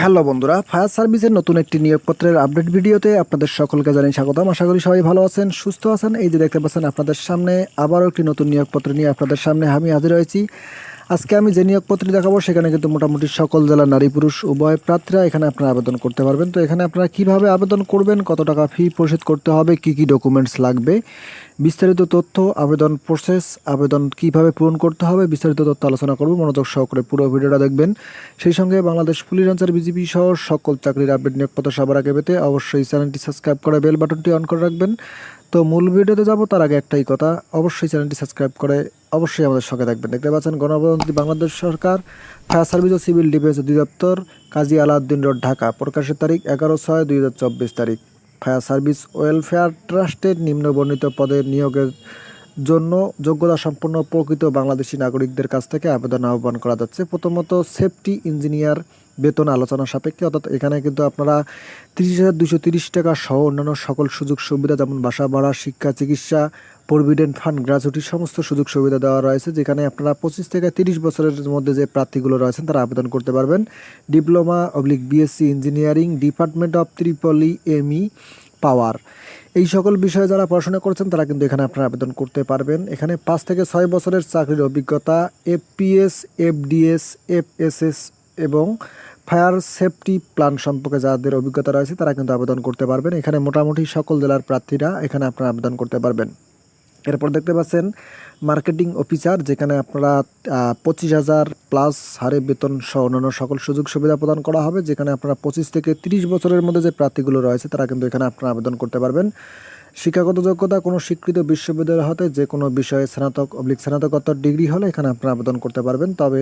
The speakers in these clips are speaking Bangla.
হ্যালো বন্ধুরা, ফায়ার সার্ভিসের নতুন একটি নিয়োগপত্রের আপডেট ভিডিওতে আপনাদের সকলকে জানাই স্বাগতম। আশা করি সবাই ভালো আছেন, সুস্থ আছেন। এই যে দেখতে পাচ্ছেন আপনাদের সামনে আবারও একটি নতুন নিয়োগপত্র নিয়ে আপনাদের সামনে আমি হাজির হয়েছি। আজকে আমি যে নিয়োগপত্রটি দেখাবো সেখানে কিন্তু মোটামুটি সকল জেলার নারী পুরুষ উভয় প্রার্থীরা এখানে আপনারা আবেদন করতে পারবেন। তো এখানে আপনারা কিভাবে আবেদন করবেন, কত টাকা ফি পরিশোধ করতে হবে, কি কি ডকুমেন্টস লাগবে, বিস্তারিত তথ্য, আবেদন প্রসেস, আবেদন কিভাবে পূরণ করতে হবে, বিস্তারিত তথ্য আলোচনা করব। মনোযোগ সহকারে পুরো ভিডিওটা দেখবেন। সেই সঙ্গে বাংলাদেশ পুলিশ আনসার বিজিবি সহ সকল চাকরির আপডেট নিয়োগপত্র সবার আগে পেতে অবশ্যই চ্যানেলটি সাবস্ক্রাইব করে বেল বাটনটি অন করে রাখবেন। তো মূল ভিডিওতে যাব তার আগে একটাই কথা, অবশ্যই চ্যানেলটি সাবস্ক্রাইব করে অবশ্যই আমাদের সঙ্গে থাকবেন। দেখতে পাচ্ছেন গণপ্রজাতন্ত্রী বাংলাদেশ সরকার ফায়ার সার্ভিস ও সিভিল ডিফেন্স অধিদপ্তর, কাজী আলাউদ্দিন রোড, ঢাকা। প্রকাশের তারিখ 11/6/2024 তারিখ। ফায়ার সার্ভিস ওয়েলফেয়ার ট্রাস্টের নিম্নবর্ণিত পদের নিয়োগের জন্য যোগ্যতা সম্পন্ন প্রকৃত বাংলাদেশি নাগরিকদের কাছ থেকে আবেদন আহ্বান করা যাচ্ছে। প্রথমত সেফটি ইঞ্জিনিয়ার, বেতন আলোচনা সাপেক্ষে, অর্থাৎ এখানে কিন্তু আপনারা 30,230 টাকা সহ অন্যান্য সকল সুযোগ সুবিধা যেমন বাসা ভাড়া, শিক্ষা, চিকিৎসা, প্রভিডেন্ট ফান্ড, গ্র্যাচুইটি সমস্ত সুযোগ সুবিধা দেওয়া রয়েছে। যেখানে আপনারা 25 থেকে 30 বছরের মধ্যে যে প্রার্থীগুলো রয়েছেন তারা আবেদন করতে পারবেন। ডিপ্লোমা/বিএসসি ইঞ্জিনিয়ারিং, ডিপার্টমেন্ট অফ EEE পাওয়ার, এই সকল বিষয়ে যারা পড়াশোনা করছেন তারা কিন্তু এখানে আপনারা আবেদন করতে পারবেন। এখানে 5 থেকে 6 বছরের চাকরির অভিজ্ঞতা, এফপিএস, এফডিএস, এফএসএস এবং ফায়ার সেফটি প্ল্যান সম্পর্কে যাদের অভিজ্ঞতা রয়েছে তারা কিন্তু আবেদন করতে পারবেন। এখানে মোটামুটি সকল জেলার প্রার্থীরা এখানে আপনারা আবেদন করতে পারবেন। এরপর দেখতে পাচ্ছেন মার্কেটিং অফিসার, যেখানে আপনারা 25,000 প্লাস হারে বেতন সহ অন্যান্য সকল সুযোগ সুবিধা প্রদান করা হবে। যেখানে আপনারা 25 থেকে 30 বছরের মধ্যে যে প্রার্থীগুলো রয়েছে তারা কিন্তু এখানে আপনারা আবেদন করতে পারবেন। শিক্ষাগত যোগ্যতা, কোনো স্বীকৃত বিশ্ববিদ্যালয় হতে যে কোনো বিষয়ে স্নাতকোত্তর ডিগ্রি হলে এখানে আপনারা আবেদন করতে পারবেন। তবে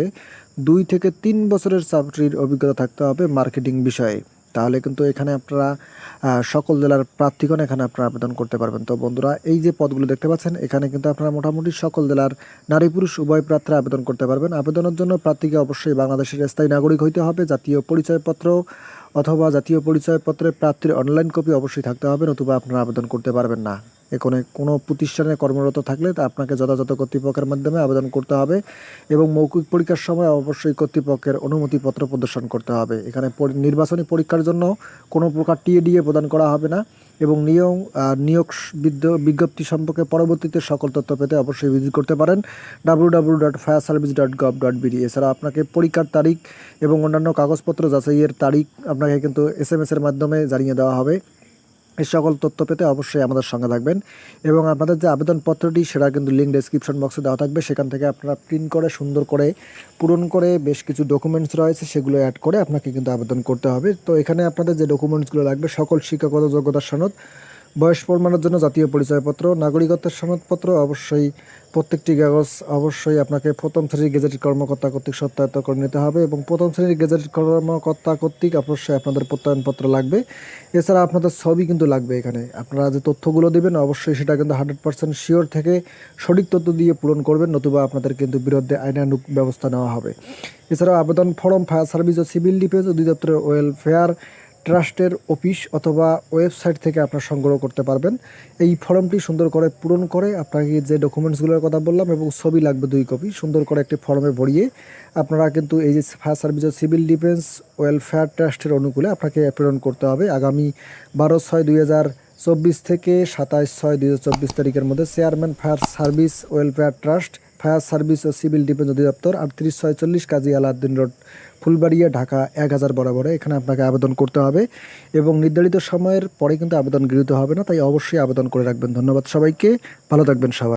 2 থেকে 3 বছরের চাকরির অভিজ্ঞতা থাকতে হবে মার্কেটিং বিষয়ে, তাহলে কিন্তু এখানে আপনারা সকল জেলার প্রার্থীগণ এখানে আপনারা আবেদন করতে পারবেন। তো বন্ধুরা, এই যে পদগুলো দেখতে পাচ্ছেন এখানে কিন্তু আপনারা মোটামুটি সকল জেলার নারী পুরুষ উভয় প্রার্থীরা আবেদন করতে পারবেন। আবেদনের জন্য প্রার্থীকে অবশ্যই বাংলাদেশের স্থায়ী নাগরিক হইতে হবে। জাতীয় পরিচয়পত্র অথবা জাতীয় পরিচয়পত্রের প্রার্থীর অনলাইন কপি অবশ্যই থাকতে হবে, নতুবা আপনারা আবেদন করতে পারবেন না। এখানে কোনো প্রতিষ্ঠানে কর্মরত থাকলে তা আপনাকে যথাযথ কর্তৃপক্ষের মাধ্যমে আবেদন করতে হবে এবং মৌখিক পরীক্ষার সময় অবশ্যই কর্তৃপক্ষের অনুমতিপত্র প্রদর্শন করতে হবে। এখানে নির্বাচনী পরীক্ষার জন্য কোনো প্রকার টিএডিএ প্রদান করা হবে না এবং নিয়োগ বিজ্ঞপ্তি সম্পর্কে পরবর্তীতে সকল তথ্য পেতে অবশ্যই ভিজিট করতে পারেন www.fireservice.gov.bd। এছাড়া আপনাকে পরীক্ষার তারিখ এবং অন্যান্য কাগজপত্র যাচাইয়ের তারিখ আপনাকে কিন্তু SMS-এর মাধ্যমে জানিয়ে দেওয়া হবে। এই সকল তথ্য পেতে অবশ্যই আমাদের সঙ্গে থাকবেন এবং আপনাদের যে আবেদনপত্রটি সেটা কিন্তু লিঙ্ক ডেসক্রিপশন বক্সে দেওয়া থাকবে। সেখান থেকে আপনারা প্রিন্ট করে সুন্দর করে পূরণ করে বেশ কিছু ডকুমেন্টস রয়েছে সেগুলো অ্যাড করে আপনাকে কিন্তু আবেদন করতে হবে। তো এখানে আপনাদের যে ডকুমেন্টসগুলো লাগবে, সকল শিক্ষাগত যোগ্যতার সনদ, বয়স প্রমাণের জন্য জাতীয় পরিচয়পত্র, নাগরিকত্বের সনদপত্র, অবশ্যই প্রত্যেকটি কাগজ অবশ্যই আপনাকে প্রথম শ্রেণীর গেজেটেড কর্মকর্তা কর্তৃক সত্যায়িত করে নিতে হবে এবং প্রথম শ্রেণীর গেজেটেড কর্মকর্তা কর্তৃক অবশ্যই আপনাদের প্রত্যয়নপত্র লাগবে। এছাড়া আপনাদের ছবি কিন্তু লাগবে। এখানে আপনারা যে তথ্যগুলো দেবেন অবশ্যই সেটা কিন্তু 100% শিওর থেকে সঠিক তথ্য দিয়ে পূরণ করবেন, নতুবা আপনাদের কিন্তু বিরুদ্ধে আইনানুগ ব্যবস্থা নেওয়া হবে। এছাড়াও আবেদন ফর্ম ফায়ার সার্ভিস ও সিভিল ডিফেন্স অধিদপ্তরের ওয়েলফেয়ার ট্রাস্টের অফিস অথবা ওয়েবসাইট থেকে আপনারা সংগ্রহ করতে পারবেন। এই ফর্মটি সুন্দর করে পূরণ করে আপনাকে যে ডকুমেন্টসগুলোর কথা বললাম এবং ছবি লাগবে 2 কপি, সুন্দর করে একটি ফর্মে ভরিয়ে আপনারা কিন্তু এই যে ফায়ার সার্ভিস ও সিভিল ডিফেন্স ওয়েলফেয়ার ট্রাস্টের অনুকূলে আপনাকে প্রেরণ করতে হবে। আগামী 12/6/2024 থেকে 27/6/2024 তারিখের মধ্যে chairman fire service welfare trust, fire service ও সিভিল ডিফেন্স অধিদপ্তর, 3846 কাজী আলাউদ্দিন রোড, ফুলবাড়িয়া, ঢাকা 1000 বরাবরে এখানে আপনাকে আবেদন করতে হবে এবং নির্ধারিত সময়ের পরে কিন্তু আবেদন গৃহীত হবে না, তাই অবশ্যই আবেদন করে রাখবেন। ধন্যবাদ সবাইকে, ভালো থাকবেন সবাই।